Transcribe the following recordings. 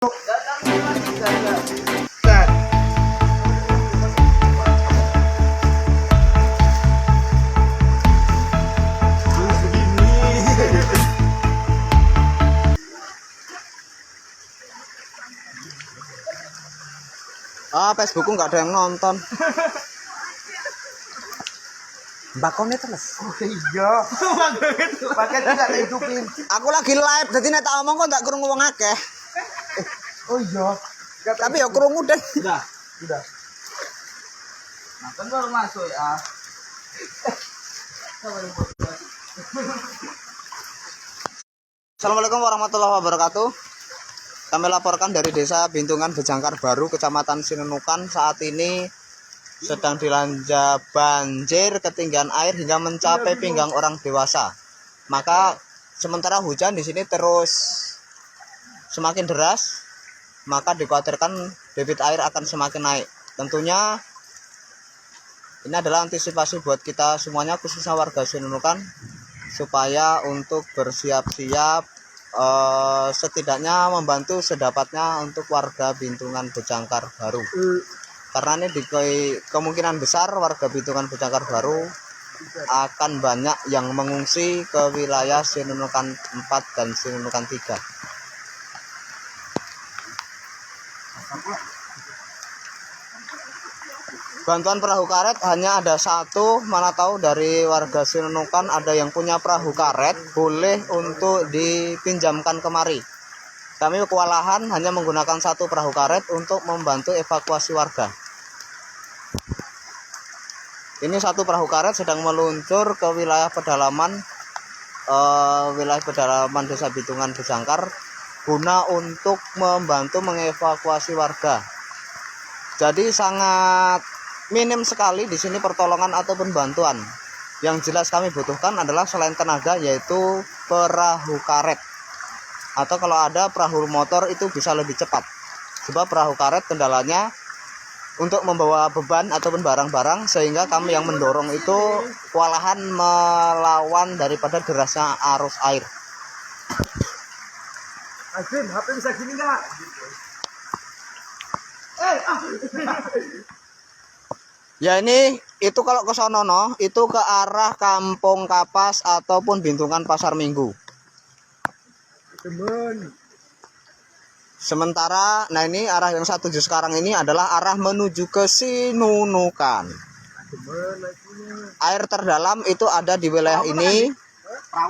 Facebookku nggak ada yang nonton. Bakonnya terus. Oh iya. Pakai tidak hidupin. Aku lagi live, jadi nek tak omong kok ndak krungu wong akeh. Oh iya. Tapi ya krungu deh. Udah. Nah, kan baru masuk ya. Assalamualaikum warahmatullahi wabarakatuh. Kami laporkan dari Desa Bintungan Bejangkar Baru, Kecamatan Sinunukan. Saat ini sedang dilanda banjir, ketinggian air hingga mencapai pinggang orang dewasa. Maka sementara hujan di sini terus semakin deras, maka dikhawatirkan debit air akan semakin naik. Tentunya ini adalah antisipasi buat kita semuanya, khususnya warga Sinunukan, supaya untuk bersiap-siap setidaknya membantu sedapatnya untuk warga Bintungan Bejangkar Baru. Karena ini kemungkinan besar warga Bintungan Bejangkar Baru akan banyak yang mengungsi ke wilayah Sinunukan 4 dan Sinunukan 3. Bantuan perahu karet hanya ada satu, mana tahu dari warga Sinunukan ada yang punya perahu karet, boleh untuk dipinjamkan kemari. Kami kewalahan hanya menggunakan satu perahu karet untuk membantu evakuasi warga. Ini satu perahu karet sedang meluncur ke wilayah pedalaman Desa Bintungan Bejangkar guna untuk membantu mengevakuasi warga. Jadi sangat minim sekali di sini pertolongan ataupun bantuan. Yang jelas kami butuhkan adalah selain tenaga, yaitu perahu karet. Atau kalau ada perahu motor itu bisa lebih cepat. Sebab perahu karet kendalanya untuk membawa beban ataupun barang-barang, sehingga kami yang mendorong itu kewalahan melawan daripada derasnya arus air. Azim, HP bisa gini enggak? Ya ini itu kalau ke sono itu ke arah Kampung Kapas ataupun Bintungan Pasar Minggu. Temen. Sementara nah ini arah yang saya tuju sekarang ini adalah arah menuju ke Sinunukan. Air terdalam itu ada di wilayah ini,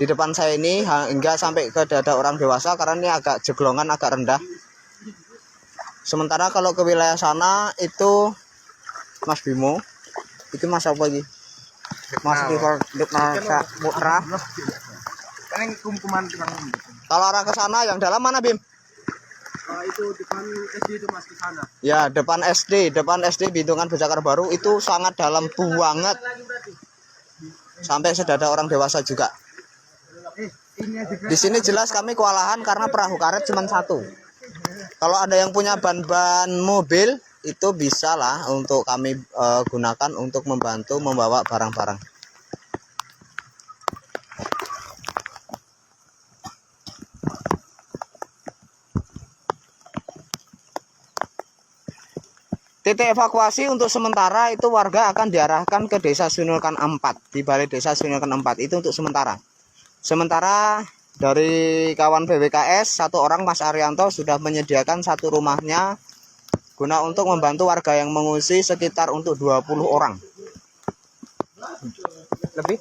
di depan saya ini, hingga sampai ke dada orang dewasa karena ini agak jeglongan, agak rendah. Sementara kalau ke wilayah sana itu Mas Bimo, itu Mas apa lagi? Mas Rival Masa Putra. Kan kumpulan tukang. Kalau arah ke sana yang dalam mana, Bim? Itu depan SD itu Mas ke sana. Ya, depan SD Bintungan Bejangkar Baru itu sangat dalam banget. Sampai sedada orang dewasa juga. Di sini jelas kami kewalahan karena perahu karet cuma satu. Kalau ada yang punya ban-ban mobil itu bisa lah untuk kami gunakan untuk membantu membawa barang-barang. Titik evakuasi untuk sementara itu warga akan diarahkan ke Desa Sinunukan 4, di Balai Desa Sinunukan 4 itu untuk sementara. Sementara dari kawan BWKS satu orang, Mas Arianto, sudah menyediakan satu rumahnya guna untuk membantu warga yang mengungsi sekitar untuk 20 orang. Lebih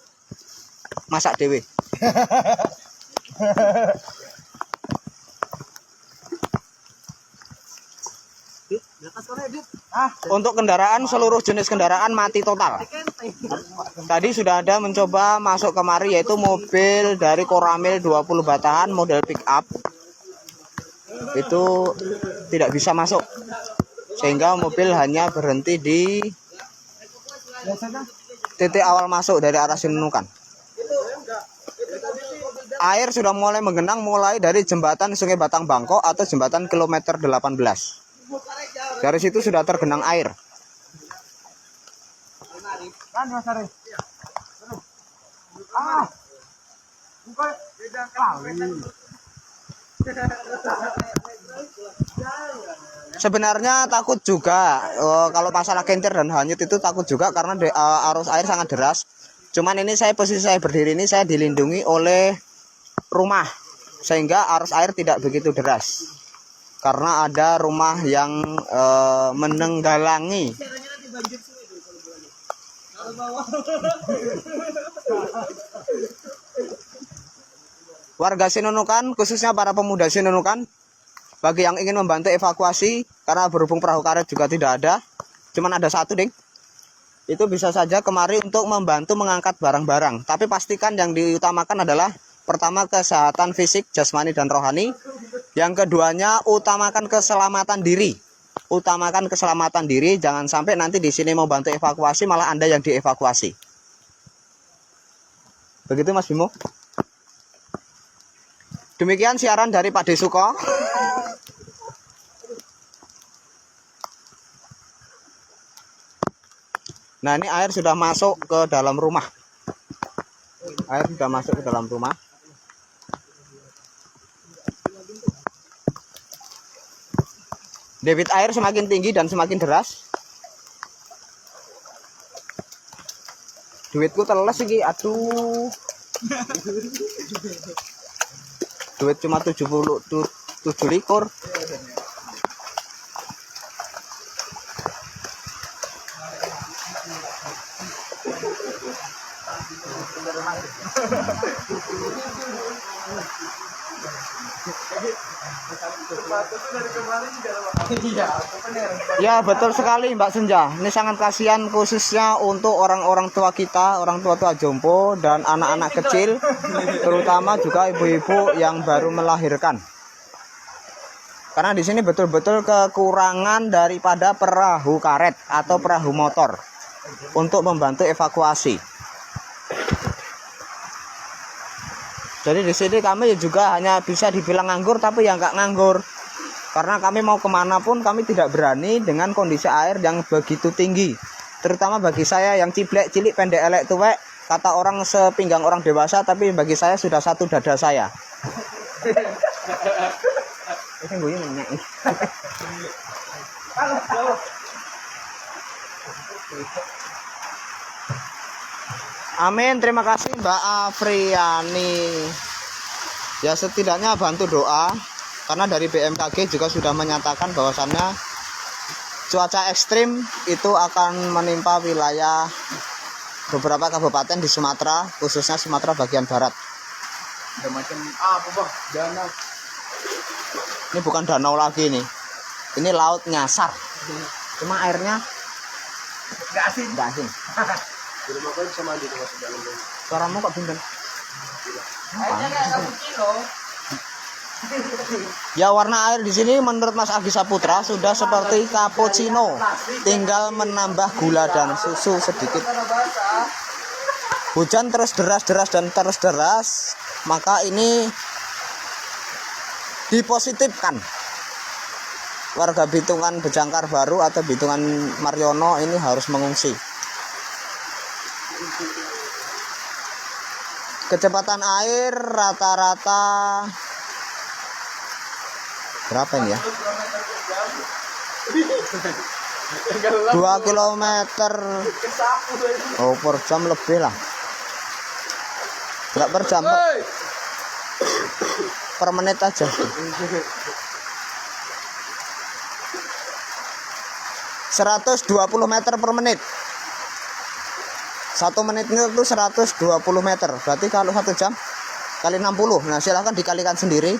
masak dewe. Untuk kendaraan, seluruh jenis kendaraan mati total. Tadi sudah ada mencoba masuk kemari, yaitu mobil dari Koramil 20 batahan model pick up. Itu tidak bisa masuk, sehingga mobil hanya berhenti di titik awal masuk dari arah Sinunukan. Air sudah mulai menggenang mulai dari jembatan Sungai Batang Bangkok atau jembatan kilometer 18. Dari situ sudah tergenang air. Sebenarnya takut juga kalau masalah kentir dan hanyut itu takut juga karena arus air sangat deras. Cuman ini posisi saya berdiri ini saya dilindungi oleh rumah sehingga arus air tidak begitu deras karena ada rumah yang menenggalangi. Warga Sinunukan, khususnya para pemuda Sinunukan, bagi yang ingin membantu evakuasi karena berhubung perahu karet juga tidak ada, cuman ada satu ding, itu bisa saja kemari untuk membantu mengangkat barang-barang. Tapi pastikan yang diutamakan adalah pertama kesehatan fisik, jasmani dan rohani. Yang keduanya utamakan keselamatan diri. Utamakan keselamatan diri, jangan sampai nanti di sini mau bantu evakuasi malah Anda yang dievakuasi. Begitu Mas Bimo. Demikian siaran dari Pak Desuko. Nah, ini air sudah masuk ke dalam rumah. Air sudah masuk ke dalam rumah. Debit air semakin tinggi dan semakin deras. Duitku teles iki, aduh. Duit cuma 7 likur. Ya betul sekali Mbak Senja. Ini sangat kasihan khususnya untuk orang-orang tua kita, orang tua-tua jompo dan anak-anak kecil, terutama juga ibu-ibu yang baru melahirkan. Karena di sini betul-betul kekurangan daripada perahu karet atau perahu motor untuk membantu evakuasi. Jadi di sini kami juga hanya bisa dibilang nganggur, tapi ya nggak nganggur. Karena kami mau kemana pun kami tidak berani dengan kondisi air yang begitu tinggi. Terutama bagi saya yang cilik, pendek, elek, tuwek. Kata orang sepinggang orang dewasa, tapi bagi saya sudah satu dada saya. Amin, terima kasih Mbak Afriani. Ya setidaknya bantu doa, karena dari BMKG juga sudah menyatakan bahwasannya cuaca ekstrim itu akan menimpa wilayah beberapa kabupaten di Sumatera, khususnya Sumatera bagian barat. Ada macam apa bang? Danau. Ini bukan danau lagi nih, ini laut nyasar. Cuma airnya Nggak asin. nggak asin. Di rumah gue bisa mandi tuh masuk dalam. Suaramu kok bintang? Airnya kayak cappuccino. Ya warna air di sini menurut Mas Agi Saputra sudah seperti cappuccino, tinggal menambah gula dan susu sedikit. Hujan terus deras, maka ini dipositifkan. Warga Bitungan Bejangkar Baru atau Bitungan Mariono ini harus mengungsi. Kecepatan air rata-rata berapa ini ya? 2 km per jam lebih lah. Enggak per jam, per menit aja. 120 meter per menit. 1 menit itu 120 meter. Berarti kalau 1 jam kali 60. Nah, silahkan dikalikan sendiri.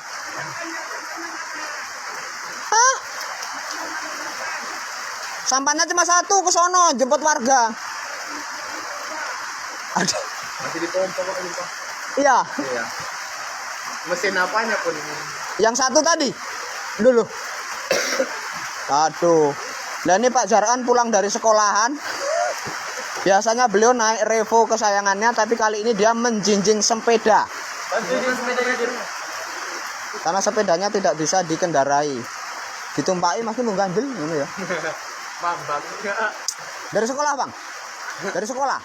Sampahnya cuma 1 ke sono, jemput warga. Ada. Masih dipompa kok ini Pak. Iya. Iya. Mesin apanya pun. Yang 1 tadi. Dulu. Aduh. Nah ini Pak Jaran pulang dari sekolahan. Biasanya beliau naik Revo kesayangannya, tapi kali ini dia menjinjing sepeda. Karena sepedanya tidak bisa dikendarai. Ditumpaki masih menggandel ini ya. Mambang. Dari sekolah, Bang? Dari sekolah?